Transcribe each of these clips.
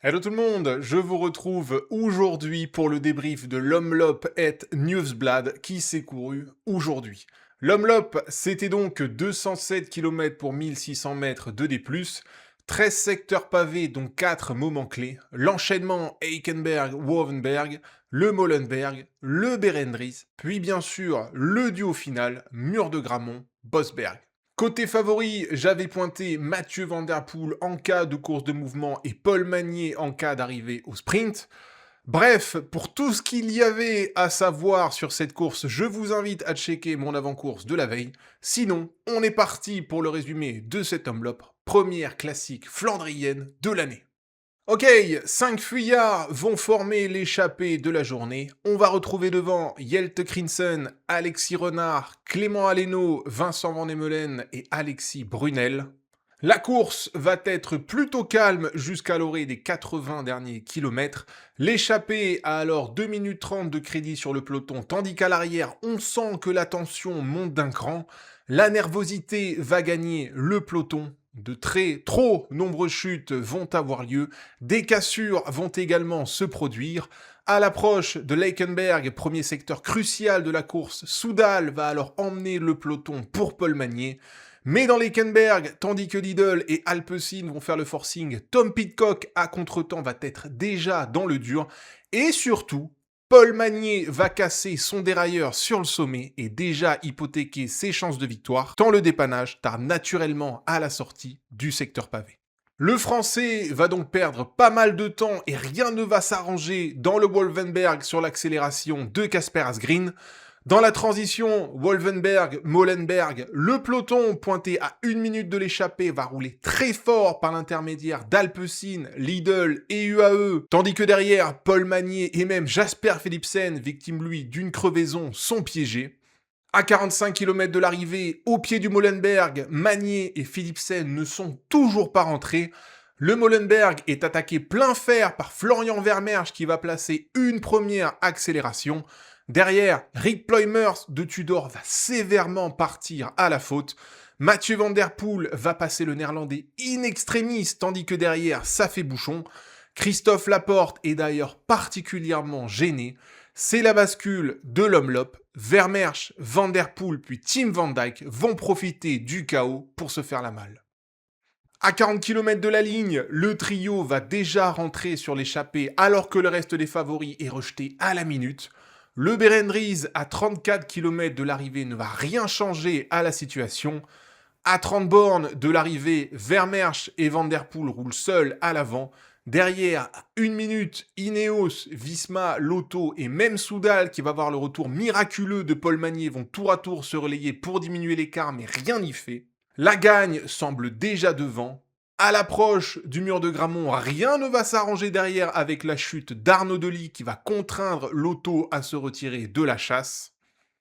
Hello tout le monde, je vous retrouve aujourd'hui pour le débrief de l'Omloop et Nieuwsblad qui s'est couru aujourd'hui. L'Omloop, c'était donc 207 km pour 1600 mètres de D+, 13 secteurs pavés dont 4 moments clés, l'enchaînement Eikenberg-Wovenberg, le Molenberg, le Berendries, puis bien sûr le duo final, Mur de Grammont-Bosberg. Côté favori, j'avais pointé Mathieu Van Der Poel en cas de course de mouvement et Paul Magnier en cas d'arrivée au sprint. Bref, pour tout ce qu'il y avait à savoir sur cette course, je vous invite à checker mon avant-course de la veille. Sinon, on est parti pour le résumé de cette Omloop, première classique flandrienne de l'année. Ok, 5 fuyards vont former l'échappée de la journée. On va retrouver devant Jelte Krinsen, Alexis Renard, Clément Aleno, Vincent Van Emelen et Alexis Brunel. La course va être plutôt calme jusqu'à l'orée des 80 derniers kilomètres. L'échappée a alors 2 minutes 30 de crédit sur le peloton, tandis qu'à l'arrière, on sent que la tension monte d'un cran. La nervosité va gagner le peloton. De trop nombreuses chutes vont avoir lieu. Des cassures vont également se produire. À l'approche de Leikenberg, premier secteur crucial de la course, Soudal va alors emmener le peloton pour Paul Magnier. Mais dans Leikenberg, tandis que Lidl et Alpecin vont faire le forcing, Tom Pidcock à contretemps va être déjà dans le dur. Et surtout, Paul Magnier va casser son dérailleur sur le sommet et déjà hypothéquer ses chances de victoire, tant le dépannage tarde naturellement à la sortie du secteur pavé. Le Français va donc perdre pas mal de temps et rien ne va s'arranger dans le Wolvenberg sur l'accélération de Casper Asgreen. Dans la transition Wolvenberg-Molenberg, le peloton pointé à 1 minute de l'échappée va rouler très fort par l'intermédiaire d'Alpecin, Lidl et UAE, tandis que derrière, Paul Magnier et même Jasper Philipsen, victime lui d'une crevaison, sont piégés. À 45 km de l'arrivée, au pied du Molenberg, Magnier et Philipsen ne sont toujours pas rentrés. Le Molenberg est attaqué plein fer par Florian Vermeersch qui va placer une première accélération. Derrière, Rick Ploymers de Tudor va sévèrement partir à la faute. Mathieu Van Der Poel va passer le néerlandais in extremis, tandis que derrière, ça fait bouchon. Christophe Laporte est d'ailleurs particulièrement gêné. C'est la bascule de l'Omloop. Vermeersch, Van Der Poel puis Tim Van Dijk vont profiter du chaos pour se faire la malle. À 40 km de la ligne, le trio va déjà rentrer sur l'échappée alors que le reste des favoris est rejeté à la minute. Le Berendries à 34 km de l'arrivée ne va rien changer à la situation. À 30 bornes de l'arrivée, Vermeersch et Van Der Poel roulent seuls à l'avant. Derrière, à 1 minute, Ineos, Visma, Lotto et même Soudal, qui va voir le retour miraculeux de Paul Magnier, vont tour à tour se relayer pour diminuer l'écart, mais rien n'y fait. La gagne semble déjà devant. À l'approche du mur de Grammont, rien ne va s'arranger derrière avec la chute d'Arnaud Delis qui va contraindre Lotto à se retirer de la chasse.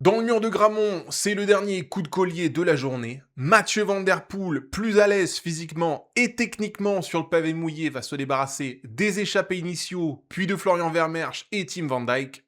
Dans le mur de Grammont, c'est le dernier coup de collier de la journée. Mathieu Van Der Poel, plus à l'aise physiquement et techniquement sur le pavé mouillé, va se débarrasser des échappés initiaux, puis de Florian Vermeersch et Tim Van Dijk.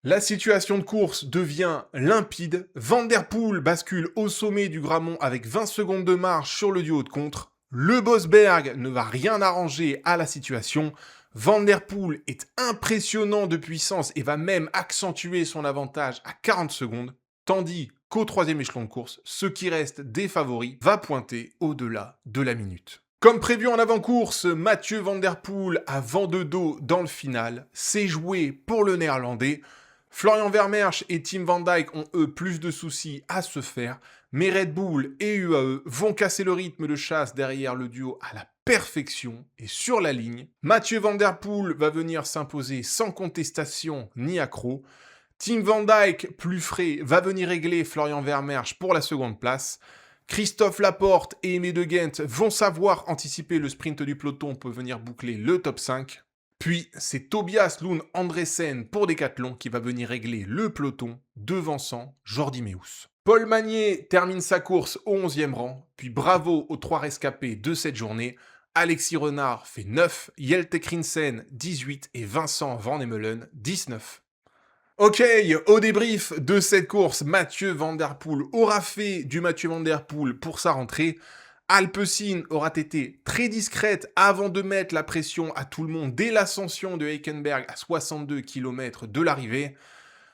La situation de course devient limpide. Van Der Poel bascule au sommet du Grammont avec 20 secondes de marge sur le duo de contre. Le Bosberg ne va rien arranger à la situation. Van Der Poel est impressionnant de puissance et va même accentuer son avantage à 40 secondes, tandis qu'au troisième échelon de course, ce qui reste des favoris va pointer au-delà de la minute. Comme prévu en avant-course, Mathieu Van Der Poel a vent de dos dans le final. C'est joué pour le néerlandais. Florian Vermeersch et Tim Van Dijk ont eux plus de soucis à se faire, mais Red Bull et UAE vont casser le rythme de chasse derrière le duo à la perfection et sur la ligne. Mathieu Van Der Poel va venir s'imposer sans contestation ni accroc. Tim Van Dijk, plus frais, va venir régler Florian Vermeersch pour la seconde place. Christophe Laporte et Aimé de Ghent vont savoir anticiper le sprint du peloton pour venir boucler le top 5. Puis, c'est Tobias Lund Andresen pour Decathlon qui va venir régler le peloton, devançant Jordi Meus. Paul Magnier termine sa course au 11e rang, puis bravo aux 3 rescapés de cette journée. Alexis Renard fait 9, Jelte Krinsen 18 et Vincent Van Emelen 19. Ok, au débrief de cette course, Mathieu Van Der Poel aura fait du Mathieu Van Der Poel pour sa rentrée. Alpecin aura été très discrète avant de mettre la pression à tout le monde dès l'ascension de Hülkenberg à 62 km de l'arrivée.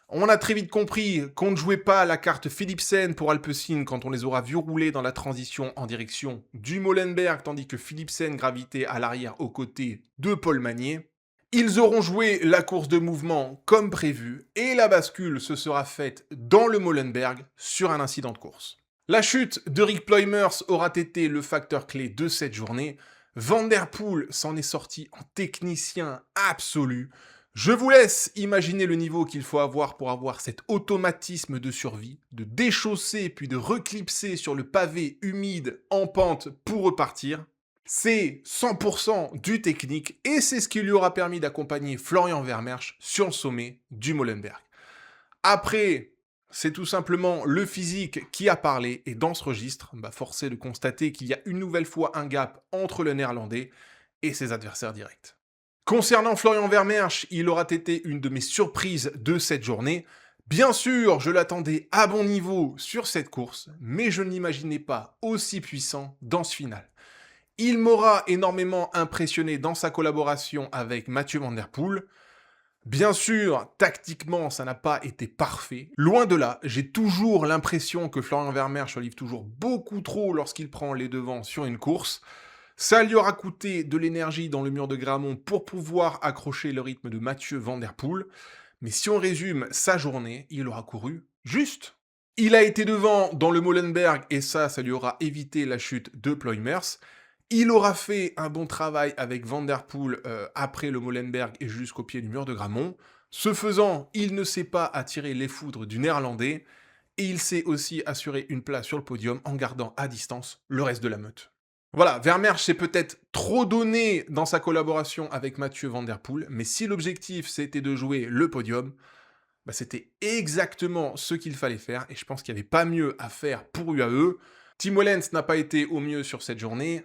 On a très vite compris qu'on ne jouait pas la carte Philipsen pour Alpecin quand on les aura vus rouler dans la transition en direction du Molenberg, tandis que Philipsen gravitait à l'arrière aux côtés de Paul Magnier. Ils auront joué la course de mouvement comme prévu et la bascule se sera faite dans le Molenberg sur un incident de course. La chute de Rick Ploymers aura été le facteur clé de cette journée. Van der Poel s'en est sorti en technicien absolu. Je vous laisse imaginer le niveau qu'il faut avoir pour avoir cet automatisme de survie, de déchausser puis de reclipser sur le pavé humide en pente pour repartir. C'est 100% du technique et c'est ce qui lui aura permis d'accompagner Florian Vermeersch sur le sommet du Molenberg. Après, c'est tout simplement le physique qui a parlé, et dans ce registre, force est de constater qu'il y a une nouvelle fois un gap entre le néerlandais et ses adversaires directs. Concernant Florian Vermeersch, il aura été une de mes surprises de cette journée. Bien sûr, je l'attendais à bon niveau sur cette course, mais je ne l'imaginais pas aussi puissant dans ce final. Il m'aura énormément impressionné dans sa collaboration avec Mathieu Van Der Poel. Bien sûr, tactiquement, ça n'a pas été parfait. Loin de là, j'ai toujours l'impression que Florian Vermeersch se livre toujours beaucoup trop lorsqu'il prend les devants sur une course. Ça lui aura coûté de l'énergie dans le mur de Grammont pour pouvoir accrocher le rythme de Mathieu Van Der Poel. Mais si on résume sa journée, il aura couru juste. Il a été devant dans le Molenberg et ça lui aura évité la chute de Ploymers. Il aura fait un bon travail avec Van Der Poel après le Molenberg et jusqu'au pied du mur de Grammont. Ce faisant, il ne s'est pas attiré les foudres du néerlandais et il s'est aussi assuré une place sur le podium en gardant à distance le reste de la meute. Voilà, Vermeersch s'est peut-être trop donné dans sa collaboration avec Mathieu Van Der Poel, mais si l'objectif c'était de jouer le podium, c'était exactement ce qu'il fallait faire et je pense qu'il n'y avait pas mieux à faire pour UAE. Tim Wellens n'a pas été au mieux sur cette journée.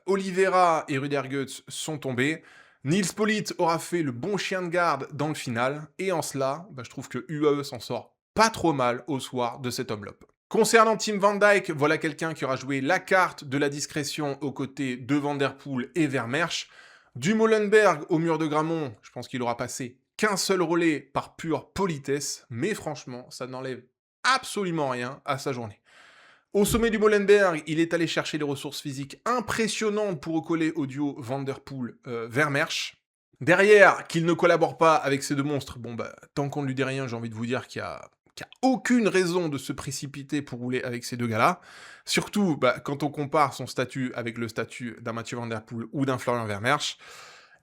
Oliveira et Ruder Goetz sont tombés. Nils Politt aura fait le bon chien de garde dans le final. Et en cela, je trouve que UAE s'en sort pas trop mal au soir de cet Omloop. Concernant Tim Van Dijk, voilà quelqu'un qui aura joué la carte de la discrétion aux côtés de Van Der Poel et Vermeersch. Du Molenberg au mur de Grammont, je pense qu'il aura passé qu'un seul relais par pure politesse. Mais franchement, ça n'enlève absolument rien à sa journée. Au sommet du Molenberg, il est allé chercher des ressources physiques impressionnantes pour recoller au duo Van Der Poel-Vermeersch. Derrière, qu'il ne collabore pas avec ces deux monstres, tant qu'on ne lui dit rien, j'ai envie de vous dire qu'il n'y a aucune raison de se précipiter pour rouler avec ces deux gars-là. Surtout quand on compare son statut avec le statut d'un Mathieu Van Der Poel ou d'un Florian Vermeersch.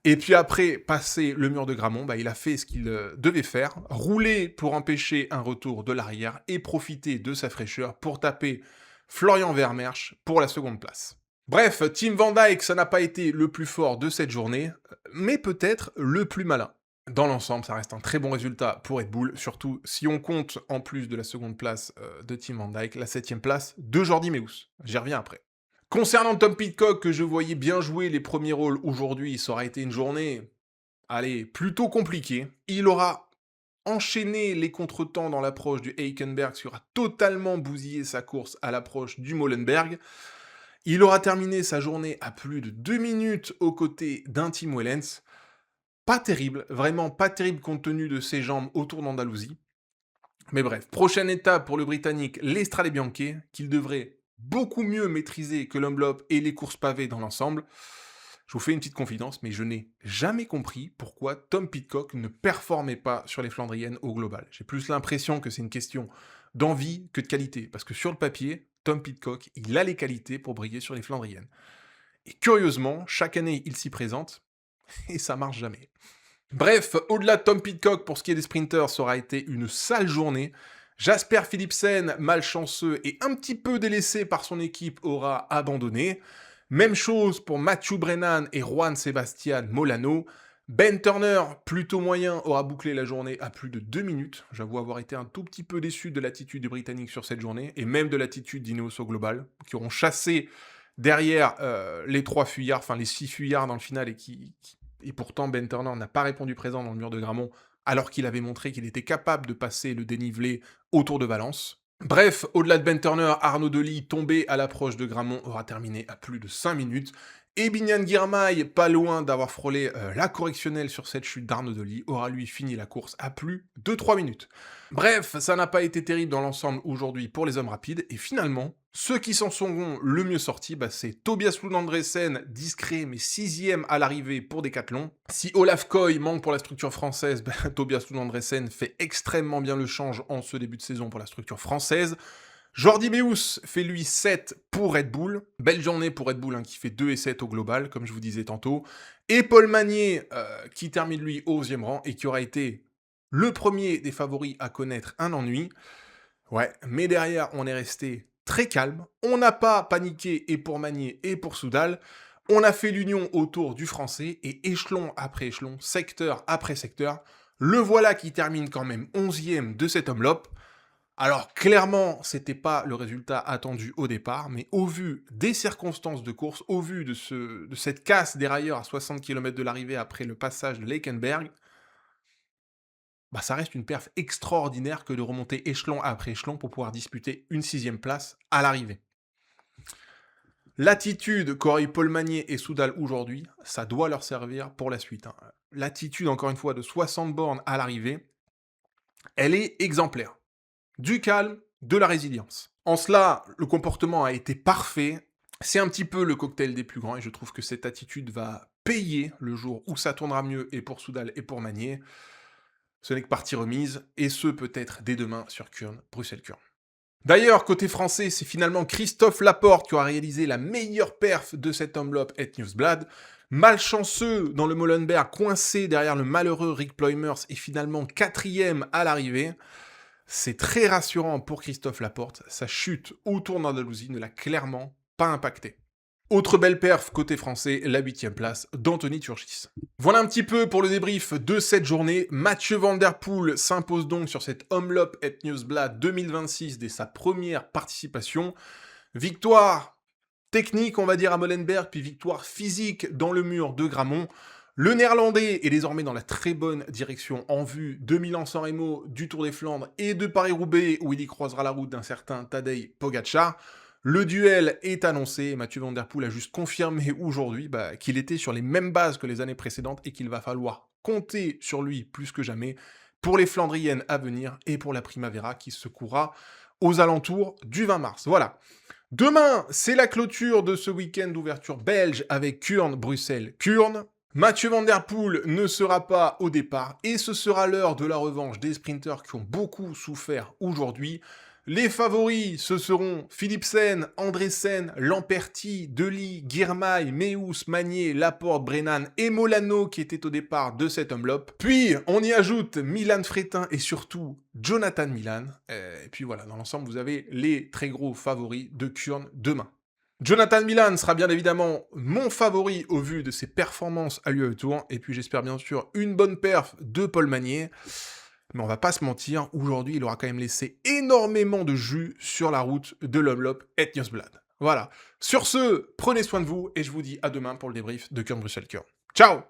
Et puis après, passer le mur de Grammont, il a fait ce qu'il devait faire, rouler pour empêcher un retour de l'arrière et profiter de sa fraîcheur pour taper Florian Vermeersch pour la seconde place. Bref, Tim Van Dijk, ça n'a pas été le plus fort de cette journée, mais peut-être le plus malin. Dans l'ensemble, ça reste un très bon résultat pour Red Bull, surtout si on compte, en plus de la seconde place de Tim Van Dijk, la 7ème place de Jordi Meeus. J'y reviens après. Concernant Tom Pidcock, que je voyais bien jouer les premiers rôles aujourd'hui, ça aura été une journée, plutôt compliquée. Il aura enchaîné les contretemps dans l'approche du Hülkenberg, qui aura totalement bousillé sa course à l'approche du Molenberg. Il aura terminé sa journée à plus de 2 minutes aux côtés d'un Tim Wellens. Pas terrible, vraiment pas terrible compte tenu de ses jambes autour d'Andalousie. Mais bref, prochaine étape pour le Britannique, l'Estrade Bianche, qu'il devrait beaucoup mieux maîtriser que l'Omloop et les courses pavées dans l'ensemble. Je vous fais une petite confidence, mais je n'ai jamais compris pourquoi Tom Pidcock ne performait pas sur les Flandriennes au global. J'ai plus l'impression que c'est une question d'envie que de qualité, parce que sur le papier, Tom Pidcock, il a les qualités pour briller sur les Flandriennes. Et curieusement, chaque année, il s'y présente, et ça marche jamais. Bref, au-delà de Tom Pidcock, pour ce qui est des sprinters, ça aura été une sale journée. Jasper Philipsen, malchanceux et un petit peu délaissé par son équipe, aura abandonné. Même chose pour Matthew Brennan et Juan Sebastian Molano. Ben Turner, plutôt moyen, aura bouclé la journée à plus de 2 minutes. J'avoue avoir été un tout petit peu déçu de l'attitude du Britannique sur cette journée, et même de l'attitude d'Ineos au global, qui auront chassé derrière les 6 fuyards dans le final, et pourtant Ben Turner n'a pas répondu présent dans le mur de Grammont, alors qu'il avait montré qu'il était capable de passer le dénivelé autour de Valence. Bref, au-delà de Ben Turner, Arnaud Delis, tombé à l'approche de Gramont, aura terminé à plus de 5 minutes. Et Binyan Girmay, pas loin d'avoir frôlé la correctionnelle sur cette chute d'Arnaud Delis, aura lui fini la course à plus de 3 minutes. Bref, ça n'a pas été terrible dans l'ensemble aujourd'hui pour les hommes rapides, et finalement, ceux qui s'en sont le mieux sortis, c'est Tobias Lund Andresen, discret mais 6ème à l'arrivée pour Decathlon. Si Olaf Koy manque pour la structure française, Tobias Lund Andresen fait extrêmement bien le change en ce début de saison pour la structure française. Jordi Meus fait lui 7 pour Red Bull. Belle journée pour Red Bull qui fait 2 et 7 au global, comme je vous disais tantôt. Et Paul Magnier qui termine lui au 11e rang et qui aura été le premier des favoris à connaître un ennui. Ouais, mais derrière, on est resté très calme. On n'a pas paniqué et pour Magnier et pour Soudal. On a fait l'union autour du français et échelon après échelon, secteur après secteur. Le voilà qui termine quand même 11e de cet homme-lop. Alors clairement, c'était pas le résultat attendu au départ, mais au vu des circonstances de course, au vu de cette casse dérailleur à 60 km de l'arrivée après le passage de Leikenberg, ça reste une perf extraordinaire que de remonter échelon après échelon pour pouvoir disputer une 6ème place à l'arrivée. L'attitude qu'auraient eu Paul Magnier et Soudal aujourd'hui, ça doit leur servir pour la suite. L'attitude, encore une fois, de 60 bornes à l'arrivée, elle est exemplaire. Du calme, de la résilience. En cela, le comportement a été parfait. C'est un petit peu le cocktail des plus grands et je trouve que cette attitude va payer le jour où ça tournera mieux et pour Soudal et pour Magnier. Ce n'est que partie remise, et ce peut-être dès demain sur Kuurne, Bruxelles-Kuurne. D'ailleurs, côté français, c'est finalement Christophe Laporte qui aura réalisé la meilleure perf de cet homme-lop et Newsblad. Malchanceux dans le Molenberg, coincé derrière le malheureux Rick Ploymers et finalement 4ème à l'arrivée. C'est très rassurant pour Christophe Laporte, sa chute au Tour d'Andalousie ne l'a clairement pas impacté. Autre belle perf côté français, la 8ème place d'Anthony Turgis. Voilà un petit peu pour le débrief de cette journée. Mathieu Van Der Poel s'impose donc sur cette Omloop et Newsblad 2026 dès sa première participation. Victoire technique, on va dire, à Molenberg, puis victoire physique dans le mur de Gramont. Le Néerlandais est désormais dans la très bonne direction en vue de Milan-San Remo, du Tour des Flandres et de Paris-Roubaix où il y croisera la route d'un certain Tadej Pogacar. Le duel est annoncé, Mathieu Van Der Poel a juste confirmé aujourd'hui qu'il était sur les mêmes bases que les années précédentes et qu'il va falloir compter sur lui plus que jamais pour les Flandriennes à venir et pour la Primavera qui se courra aux alentours du 20 mars. Voilà. Demain, c'est la clôture de ce week-end d'ouverture belge avec Kuurne, Bruxelles, Kuurne. Mathieu Van Der Poel ne sera pas au départ et ce sera l'heure de la revanche des sprinters qui ont beaucoup souffert aujourd'hui. Les favoris, ce seront Philipsen, Andresen, Lamperti, Delis, Girmay, Meus, Magnier, Laporte, Brennan et Molano qui étaient au départ de cet homme-lop. Puis, on y ajoute Milan Fretin et surtout Jonathan Milan. Et puis voilà, dans l'ensemble, vous avez les très gros favoris de Kuurne demain. Jonathan Milan sera bien évidemment mon favori au vu de ses performances à l'UAE Tour, et puis j'espère bien sûr une bonne perf de Paul Magnier. Mais on va pas se mentir, aujourd'hui il aura quand même laissé énormément de jus sur la route de l'Omloop et Newsblad. Voilà. Sur ce, prenez soin de vous, et je vous dis à demain pour le débrief de Kuurne-Bruxelles-Kuurne. Ciao!